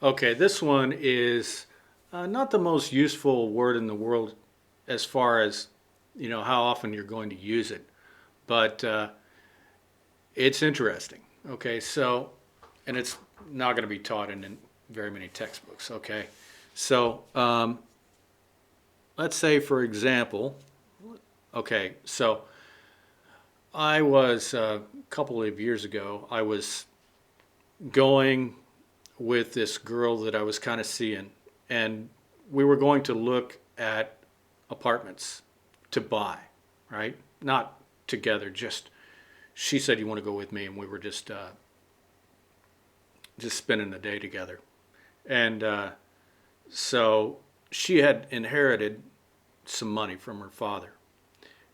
Okay, this one is not the most useful word in the world as far as how often you're going to use it, but it's interesting. Okay, so and it's not going to be taught in very many textbooks. Okay, so let's say for example, okay, so I was a couple of years ago. I was going with this girl that I was kind of seeing, and we were going to look at apartments to buy, right? Not together, just she said, "You want to go with me?" And we were just spending the day together. And so she had inherited some money from her father,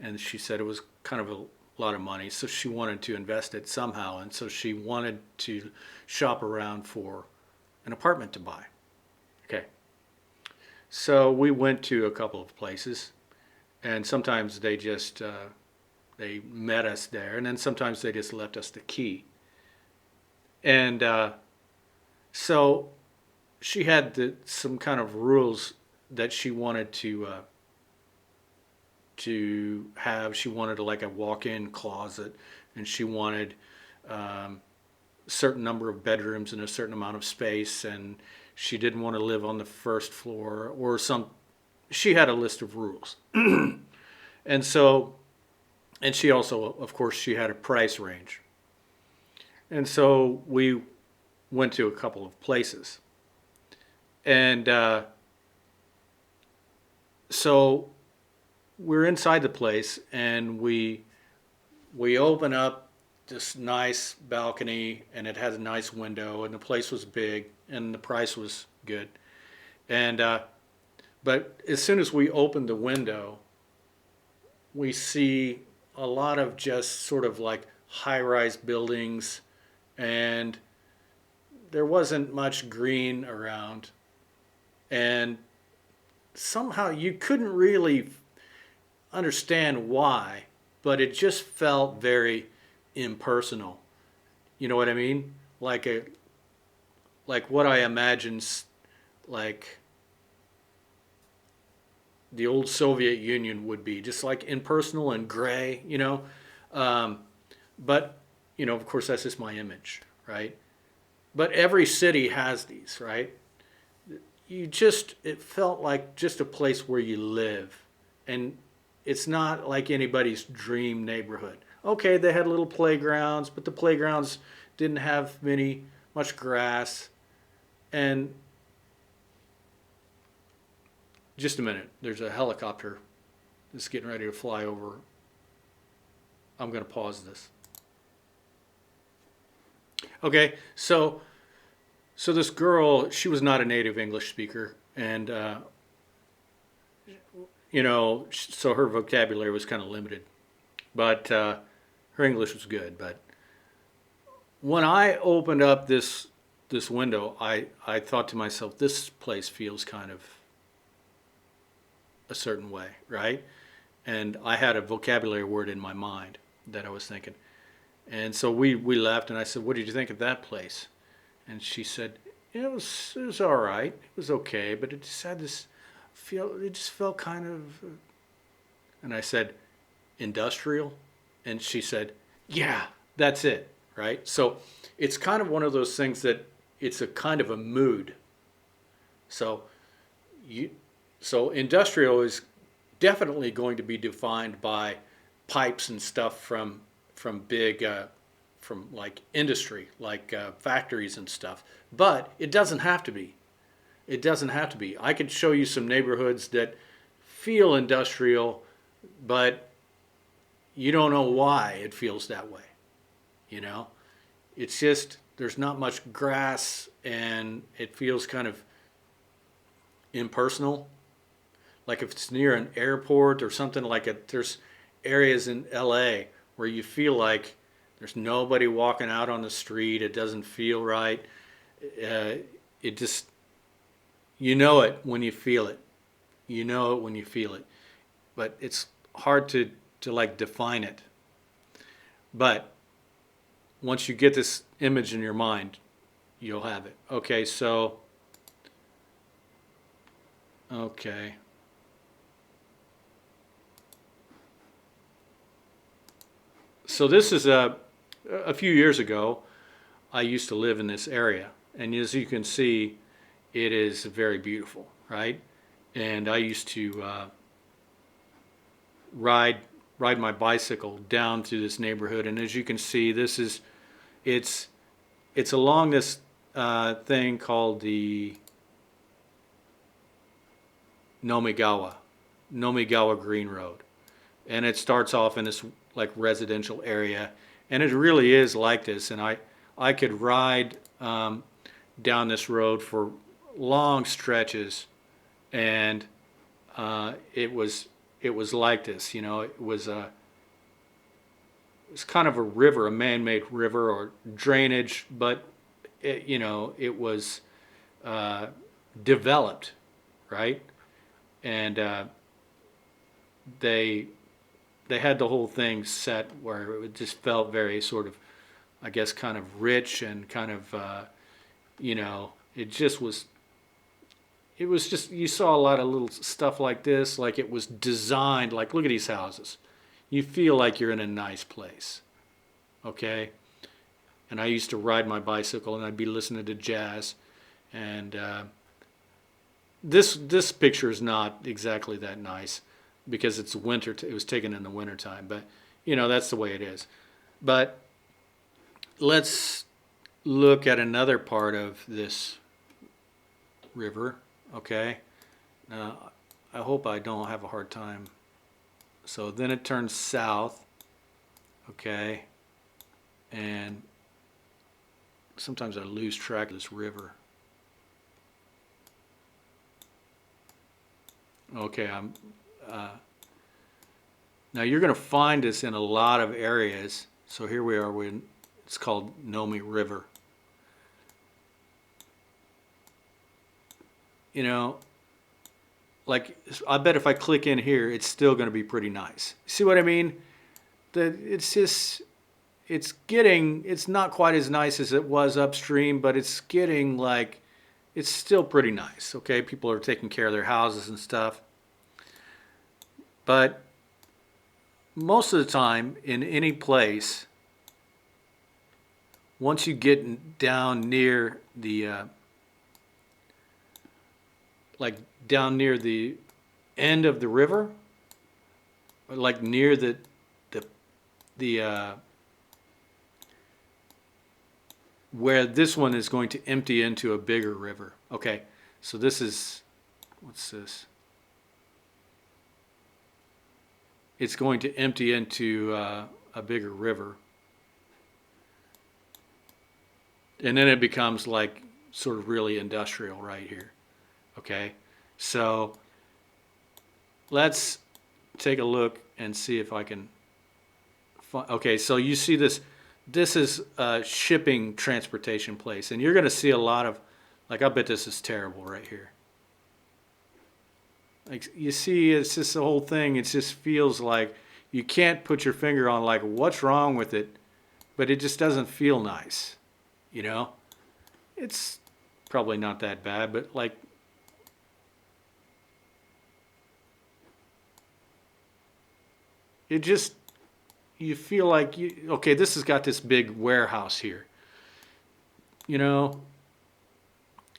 and she said it was kind of a lot of money, so she wanted to invest it somehow, and so she wanted to shop around for an apartment to buy. Okay, so we went to a couple of places, and sometimes they met us there, and then sometimes they just left us the key. And so she had some kind of rules that she wanted to have. She wanted like a walk-in closet, and she wanted um, a certain number of bedrooms and a certain amount of space, and she didn't want to live on the first floor or some. She had a list of rules, and so and she also, of course, she had a price range, and so we went to a couple of places, and so we're inside the place, and we open up this nice balcony, and it has a nice window, and the place was big, and the price was good. And but as soon as we open the window, we see a lot of just sort of like high-rise buildings, and there wasn't much green around, and somehow you couldn't really understand why, but it just felt very impersonal. You know what I mean? Like what I imagine, like the old Soviet Union would be, just like impersonal and gray. Um, but of course, that's just my image, right? But every city has these, right? It felt like just a place where you live, and it's not like anybody's dream neighborhood. Okay, they had little playgrounds, but the playgrounds didn't have much grass. And just a minute, there's a helicopter that's getting ready to fly over. I'm going to pause this. Okay, so this girl, she was not a native English speaker, and so her vocabulary was kind of limited, but her English was good. But when I opened up this window, I thought to myself, this place feels kind of a certain way, right? And I had a vocabulary word in my mind that I was thinking. And so we left, and I said, "What did you think of that place?" And she said, "It was all right. It was okay, but it just had this feel. It just felt kind of." And I said, "Industrial," and she said, "Yeah, that's it." Right. So it's kind of one of those things that it's a kind of a mood. So you so industrial is definitely going to be defined by pipes and stuff from big from like industry, like factories and stuff. But it doesn't have to be. It doesn't have to be. I could show you some neighborhoods that feel industrial, but you don't know why it feels that way. You know, it's just there's not much grass, and it feels kind of impersonal. Like if it's near an airport or something like it, there's areas in LA where you feel like there's nobody walking out on the street. It doesn't feel right. Uh, it just, you know it when you feel it. You know it when you feel it. But it's hard to like define it. But once you get this image in your mind, you'll have it. Okay, so Okay. So this is a few years ago. I used to live in this area, and as you can see, it is very beautiful, right? And I used to ride ride my bicycle down through this neighborhood, and as you can see, it's it's along this thing called the Nomigawa Nomigawa Green Road, and it starts off in this like residential area, and it really is like this. And I could ride down this road for long stretches, and it was like this. You know, it was kind of a river, a man-made river or drainage, but you know it was uh, developed, right? And they they had the whole thing set where it just felt very sort of, I guess, kind of rich and kind of, you know, it just was. It was just you saw a lot of little stuff like this, like it was designed. Like look at these houses, you feel like you're in a nice place, okay? And I used to ride my bicycle and I'd be listening to jazz, and this picture is not exactly that nice because it's winter. It was taken in the wintertime, but you know that's the way it is. But let's look at another part of this river. Okay. Now I hope I don't have a hard time. So then it turns south. Okay. And sometimes I lose track of this river. Okay. Uh, Now you're going to find this in a lot of areas. So here we are when it's called Nomi River. You know, like I bet if I click in here, it's still going to be pretty nice. See what I mean? That it's just it's not quite as nice as it was upstream, but it's getting like it's still pretty nice. Okay, people are taking care of their houses and stuff. But most of the time in any place, once you get down near the like down near the end of the river, or like near the the where this one is going to empty into a bigger river. Okay, so this is what's this? It's going to empty into a bigger river, and then it becomes like sort of really industrial right here. Okay, so let's take a look and see if I can find. Okay, so you see this. This is a shipping transportation place, and you're going to see a lot of, like, I bet this is terrible right here. Like you see, it's just the whole thing. It just feels like you can't put your finger on like what's wrong with it, but it just doesn't feel nice. You know, it's probably not that bad, but like it just you feel like you okay. This has got this big warehouse here. You know,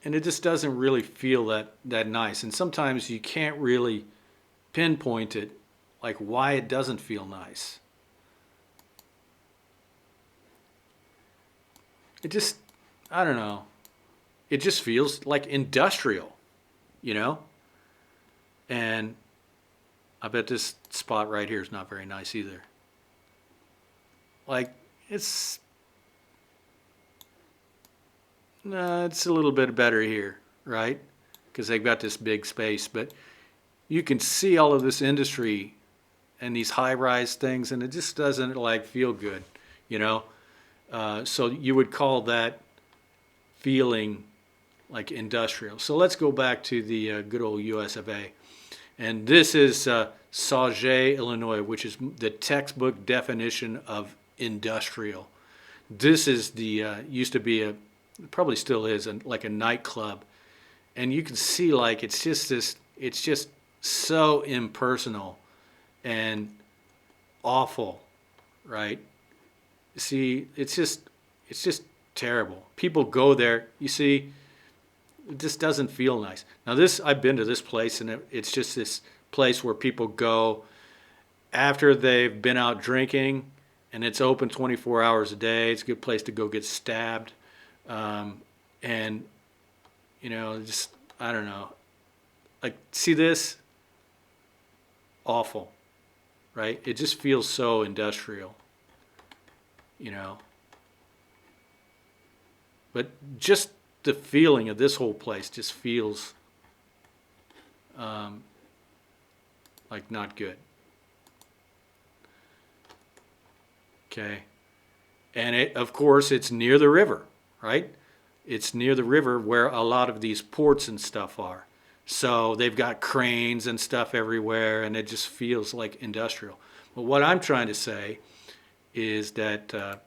and it just doesn't really feel that nice. And sometimes you can't really pinpoint it, like why it doesn't feel nice. It just, I don't know. It just feels like industrial, you know? And I bet this spot right here is not very nice either. Like, it's, it's a little bit better here, right? Because they've got this big space. But you can see all of this industry and these high-rise things, and it just doesn't like feel good, you know? So you would call that feeling like industrial. So let's go back to the good old US of A. And this is Sauget, Illinois, which is the textbook definition of industrial. This is the, used to be probably still is, like a nightclub. And you can see like it's just this, It's just so impersonal and awful, right? See, it's just terrible. People go there, you see, it just doesn't feel nice. Now this, I've been to this place, and it's just this place where people go after they've been out drinking, and it's open 24 hours a day. It's a good place to go get stabbed. And, you know, just, I don't know. Like, see this? Awful, right? It just feels so industrial, you know. But just the feeling of this whole place just feels like not good. Okay. And it, of course, it's near the river, right? It's near the river where a lot of these ports and stuff are. So they've got cranes and stuff everywhere, and it just feels like industrial. But what I'm trying to say is that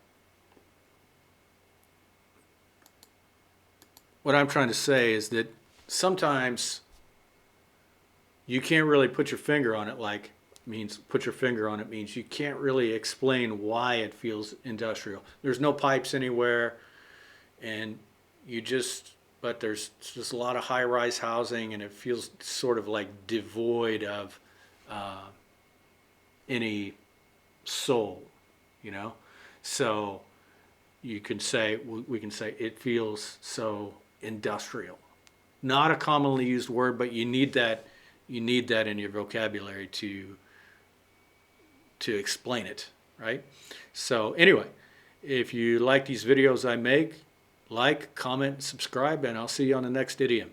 sometimes you can't really put your finger on it. Like, means put your finger on it means you can't really explain why it feels industrial. There's no pipes anywhere, and you just, but there's just a lot of high-rise housing, and it feels sort of like devoid of any soul, you know. So you can say, we can say it feels so industrial. Not a commonly used word, but you need that. You need that in your vocabulary to explain it, right? So anyway, if you like these videos I make, like, comment, subscribe, and I'll see you on the next idiom.